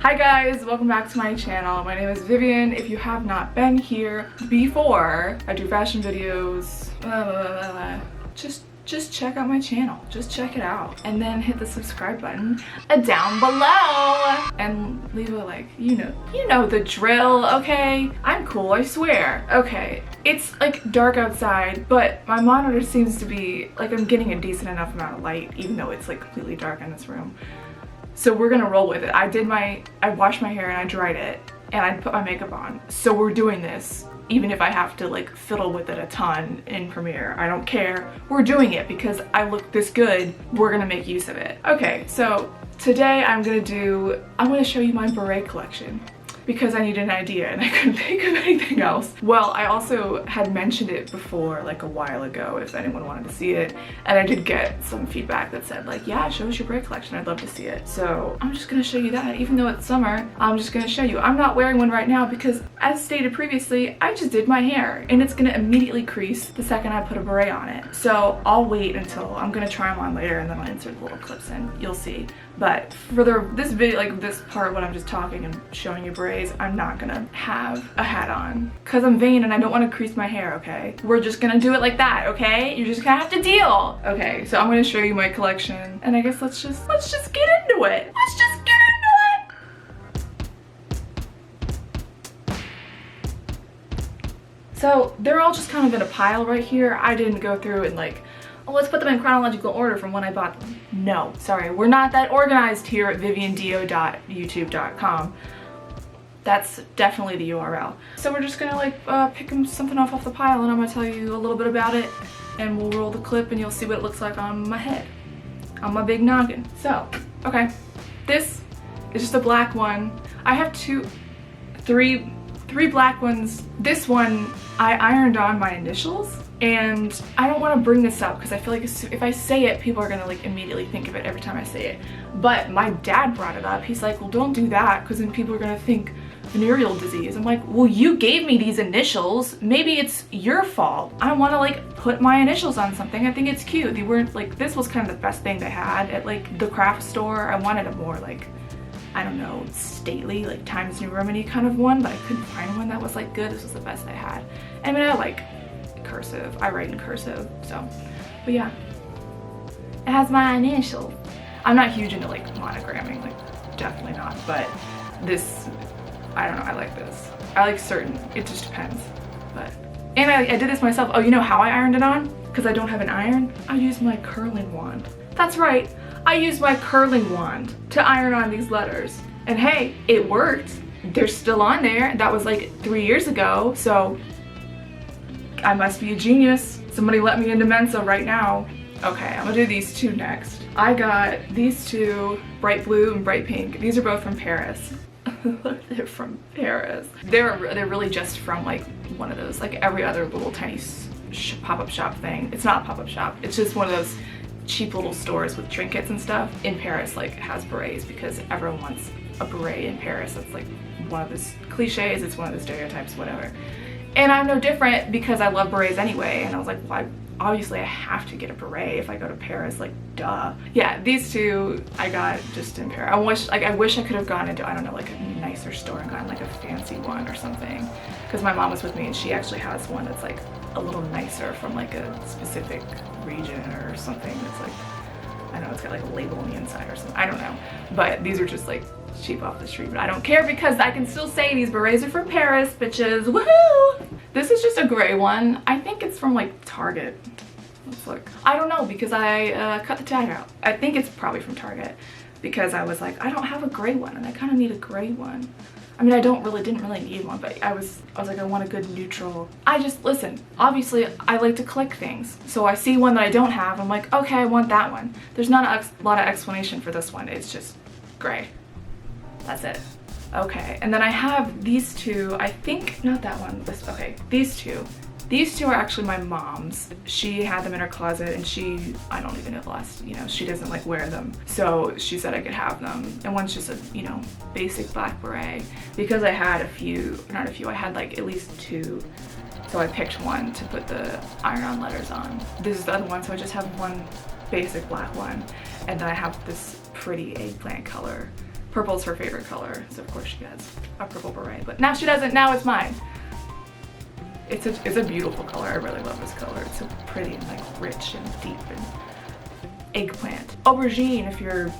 Hi guys, welcome back to my channel. My name is Vivian. If you have not been here before, I do fashion videos, just check out my channel. Just check it out. And then hit the subscribe button down below. And leave a like, you know the drill, okay? I'm cool, I swear. Okay, it's like dark outside, but my monitor seems to be, like I'm getting a decent enough amount of light, even though it's like completely dark in this room. So we're gonna roll with it. I washed my hair and I dried it and I put my makeup on. So we're doing this, even if I have to like fiddle with it a ton in Premiere. I don't care. We're doing it because I look this good. We're gonna make use of it. Okay, so today I'm gonna show you my beret collection because I needed an idea and I couldn't think of anything else. Well, I also had mentioned it before, like a while ago, if anyone wanted to see it. And I did get some feedback that said like, yeah, show us your beret collection. I'd love to see it. So I'm just gonna show you that. Even though it's summer, I'm just gonna show you. I'm not wearing one right now because, as stated previously, I just did my hair and it's gonna immediately crease the second I put a beret on it. So I'll wait until, I'm gonna try them on later and then I'll insert the little clips in. You'll see. But for this video, like this part when I'm just talking and showing you berets, I'm not gonna have a hat on because I'm vain and I don't want to crease my hair, okay? We're just gonna do it like that, okay? You're just gonna have to deal. Okay, so I'm gonna show you my collection and I guess let's just get into it. Let's just get into it. So they're all just kind of in a pile right here. I didn't go through and like, oh, let's put them in chronological order from when I bought them. No, sorry, we're not that organized here at viviandio.youtube.com. That's definitely the URL. So we're just gonna like pick something off the pile and I'm gonna tell you a little bit about it and we'll roll the clip and you'll see what it looks like on my head, on my big noggin. So, okay, this is just a black one. I have three black ones. This one, I ironed on my initials. And I don't want to bring this up because I feel like if I say it, people are gonna like immediately think of it every time I say it. But my dad brought it up. He's like, well, don't do that because then people are gonna think venereal disease. I'm like, well, you gave me these initials. Maybe it's your fault. I want to like put my initials on something. I think it's cute. They weren't like, this was kind of the best thing they had at like the craft store. I wanted a more like, I don't know, stately, like Times New Roman-y kind of one, but I couldn't find one that was like good. This was the best I had. I mean, I like cursive. I write in cursive, so. But yeah, it has my initials. I'm not huge into like monogramming, like definitely not, but this, I don't know, I like this. I like certain, it just depends. But, and I did this myself. Oh, you know how I ironed it on? Because I don't have an iron, I used my curling wand. That's right, I used my curling wand to iron on these letters. And hey, it worked. They're still on there. That was like 3 years ago, so I must be a genius. Somebody let me into Mensa right now. Okay, I'm gonna do these two next. I got these two, bright blue and bright pink. These are both from Paris. They're from Paris. They're really just from like one of those, like every other little tiny pop-up shop thing. It's not a pop-up shop. It's just one of those cheap little stores with trinkets and stuff. In Paris, like has berets because everyone wants a beret in Paris. That's like one of the cliches. It's one of the stereotypes, whatever. And I'm no different because I love berets anyway. And I was like, well, obviously I have to get a beret if I go to Paris, like duh. Yeah, these two I got just in Paris. I wish I could have gone into, I don't know, like a nicer store and gotten like a fancy one or something. Because my mom was with me and she actually has one that's like a little nicer from like a specific region or something. That's like, I don't know, it's got like a label on the inside or something. I don't know. But these are just like cheap off the street, but I don't care because I can still say these berets are from Paris, bitches. Woohoo! This is just a gray one. I think it's from like Target. Let's look. I don't know because I cut the tag out. I think it's probably from Target because I was like, I don't have a gray one and I kind of need a gray one. I mean, I didn't really need one, but I was like, I want a good neutral. Listen, obviously I like to click things. So I see one that I don't have, I'm like, okay, I want that one. There's not a lot of explanation for this one. It's just gray. That's it. Okay, and then I have these two, I think, not that one, okay, these two. These two are actually my mom's. She had them in her closet and I don't even know the last, she doesn't like wear them. So she said I could have them. And one's just a, basic black beret. Because I had I had like at least two. So I picked one to put the iron-on letters on. This is the other one, so I just have one basic black one. And then I have this pretty eggplant color Purple's her favorite color, so of course she has a purple beret. But now she doesn't, now it's mine. It's a beautiful color. I really love this color. It's so pretty and like rich and deep and eggplant. Aubergine if you're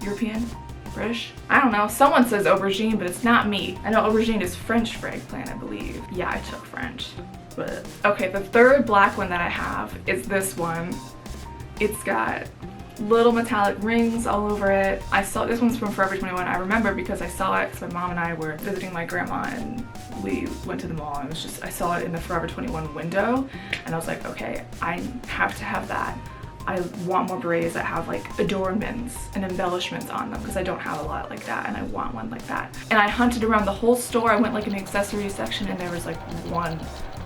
European, British. I don't know. Someone says aubergine, but it's not me. I know aubergine is French for eggplant, I believe. Yeah, I took French. But okay, the third black one that I have is this one. It's got little metallic rings all over it. I saw this one's from Forever 21. I remember because I saw it because my mom and I were visiting my grandma and we went to the mall and it was just, I saw it in the Forever 21 window and I was like, okay, I have to have that. I want more berets that have like adornments and embellishments on them because I don't have a lot like that and I want one like that. And I hunted around the whole store. I went like in the accessories section and there was like one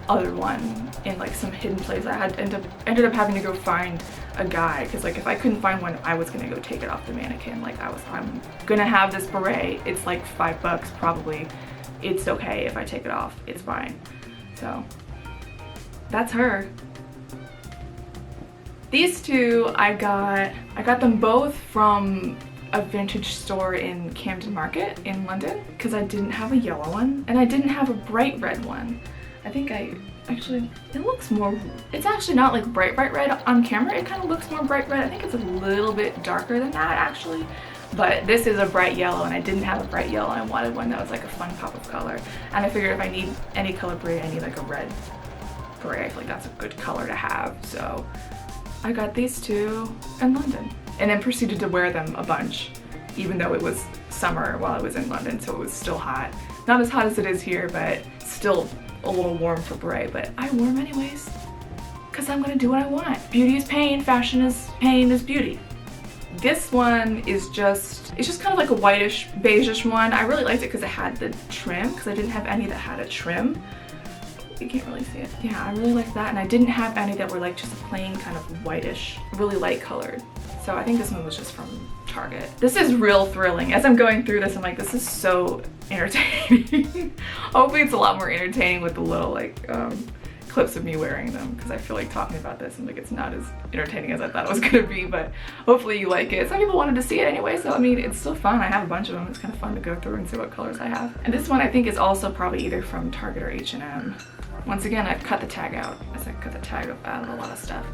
other one in like some hidden place. I had ended up having to go find a guy because like if I couldn't find one, I was gonna go take it off the mannequin. Like I'm gonna have this beret. It's like $5 probably. It's okay if I take it off. It's fine. So that's her. These two I got them both from a vintage store in Camden Market in London because I didn't have a yellow one and I didn't have a bright red one. I think it looks more, it's actually not like bright red on camera. It kind of looks more bright red. I think it's a little bit darker than that actually. But this is a bright yellow and I didn't have a bright yellow. I wanted one that was like a fun pop of color. And I figured if I need any color beret, I need like a red beret. I feel like that's a good color to have. So I got these two in London and then proceeded to wear them a bunch, even though it was summer while I was in London, so it was still hot. Not as hot as it is here, but still a little warm for beret, but I wore them anyways because I'm gonna do what I want. Beauty is pain, fashion is pain is beauty. This one is just, it's just kind of like a whitish, beigeish one. I really liked it because it had the trim, because I didn't have any that had a trim. You can't really see it. Yeah, I really liked that, and I didn't have any that were like just a plain kind of whitish, really light colored. So I think this one was just from Target. This is real thrilling. As I'm going through this, I'm like, this is so entertaining. Hopefully it's a lot more entertaining with the little like clips of me wearing them, because I feel like talking about this and like it's not as entertaining as I thought it was gonna be, but hopefully you like it. Some people wanted to see it anyway, so I mean, it's still fun. I have a bunch of them. It's kind of fun to go through and see what colors I have. And this one I think is also probably either from Target or H&M. Once again, I've cut the tag out. I cut the tag out of a lot of stuff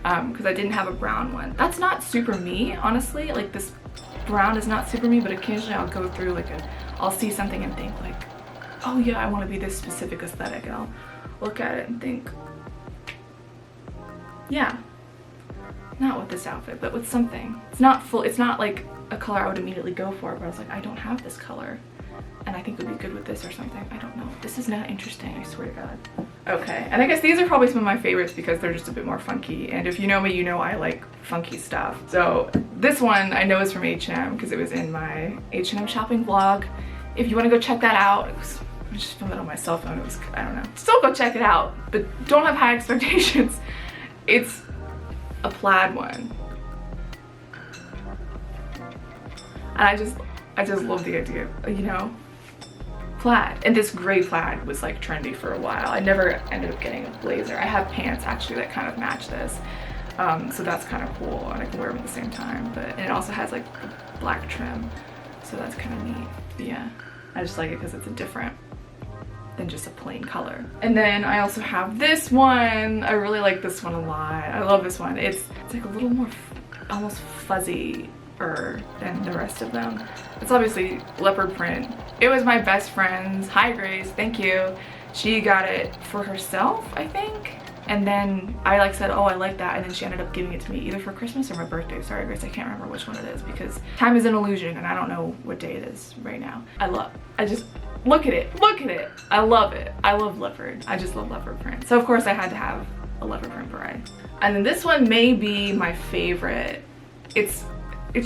because I didn't have a brown one. That's not super me, honestly. Like this brown is not super me, but occasionally I'll go through like I'll see something and think like, oh yeah, I want to be this specific aesthetic, and I'll look at it and think, yeah, not with this outfit, but with something. It's not full, it's not like a color I would immediately go for, but I was like, I don't have this color and I think it would be good with this or something. I don't know. This is not interesting, I swear to God. Okay, and I guess these are probably some of my favorites because they're just a bit more funky, and if you know me, you know I like funky stuff. So this one I know is from H&M because it was in my H&M shopping vlog. If you want to go check that out, I just filmed it on my cell phone. It was, I don't know. Still go check it out, but don't have high expectations. It's a plaid one. And I just love the idea of, you know, plaid. And this gray plaid was like trendy for a while. I never ended up getting a blazer. I have pants actually that kind of match this. So that's kind of cool, and I can wear them at the same time. And it also has like black trim, so that's kind of neat. But yeah, I just like it because it's a different than just a plain color. And then I also have this one. I really like this one a lot. I love this one. It's like a little more almost fuzzier than the rest of them. It's obviously leopard print. It was my best friend's. Hi Grace, thank you. She got it for herself, I think. And then I like said, oh, I like that, and then she ended up giving it to me either for Christmas or my birthday. Sorry Grace, I can't remember which one it is because time is an illusion and I don't know what day it is right now. I just look at it, look at it. I love it. I love leopard. I just love leopard print. So of course I had to have a leopard print beret. And then this one may be my favorite. It's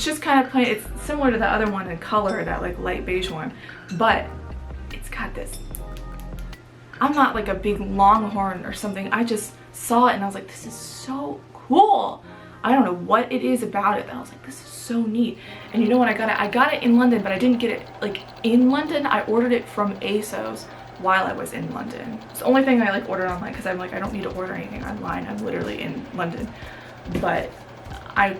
just kind of plain. It's similar to the other one in color, that like light beige one, but it's got this. I'm not like a big longhorn or something. I just saw it and I was like, this is so cool. I don't know what it is about it, but I was like, this is so neat. And you know when I got it? I got it in London, but I didn't get it like in London. I ordered it from ASOS while I was in London. It's the only thing I like ordered online because I'm like, I don't need to order anything online. I'm literally in London. But I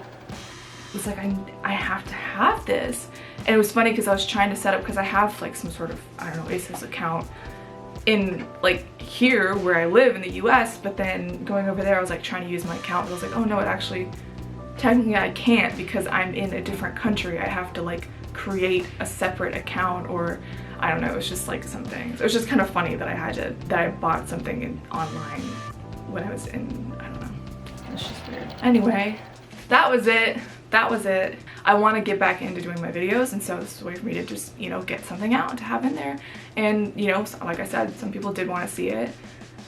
was like, I have to have this. And it was funny because I was trying to set up, because I have like some sort of, I don't know, ASOS account in like here where I live in the US, but then going over there I was like trying to use my account, and I was like, oh no, it actually, technically I can't, because I'm in a different country. I have to like create a separate account, or I don't know, it was just like something. So it was just kind of funny that I bought something online when I was in, I don't know. It's just weird. Anyway, that was it. That was it. I want to get back into doing my videos, and so this is a way for me to just, you know, get something out to have in there. And, you know, like I said, some people did want to see it.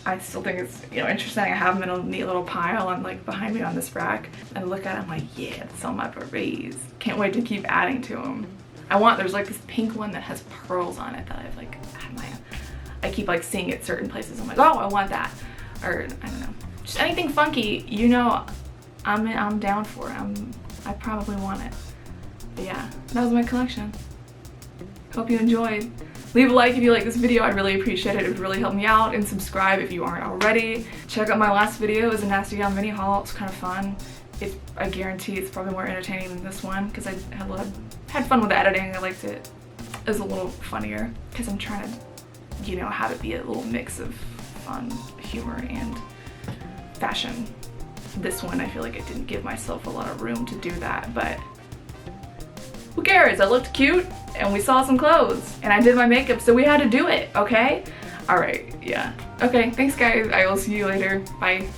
I still think it's, you know, interesting. I have them in a neat little pile on like behind me on this rack. And I look at it, I'm like, yeah, that's all my berets. Can't wait to keep adding to them. There's like this pink one that has pearls on it that I've like had I keep like seeing it certain places. I'm like, oh, I want that. Or I don't know, just anything funky, you know, I'm down for it. I probably want it. But yeah, that was my collection. Hope you enjoyed. Leave a like if you like this video. I'd really appreciate it. It would really help me out. And subscribe if you aren't already. Check out my last video. It was a Nasty Gal mini haul. It's kind of fun. I guarantee it's probably more entertaining than this one, because I had fun with the editing. I liked it. It was a little funnier because I'm trying to, you know, have it be a little mix of fun, humor, and fashion. This one, I feel like I didn't give myself a lot of room to do that, but who cares? I looked cute and we saw some clothes and I did my makeup, so we had to do it, okay? All right, yeah. Okay, thanks guys. I will see you later. Bye.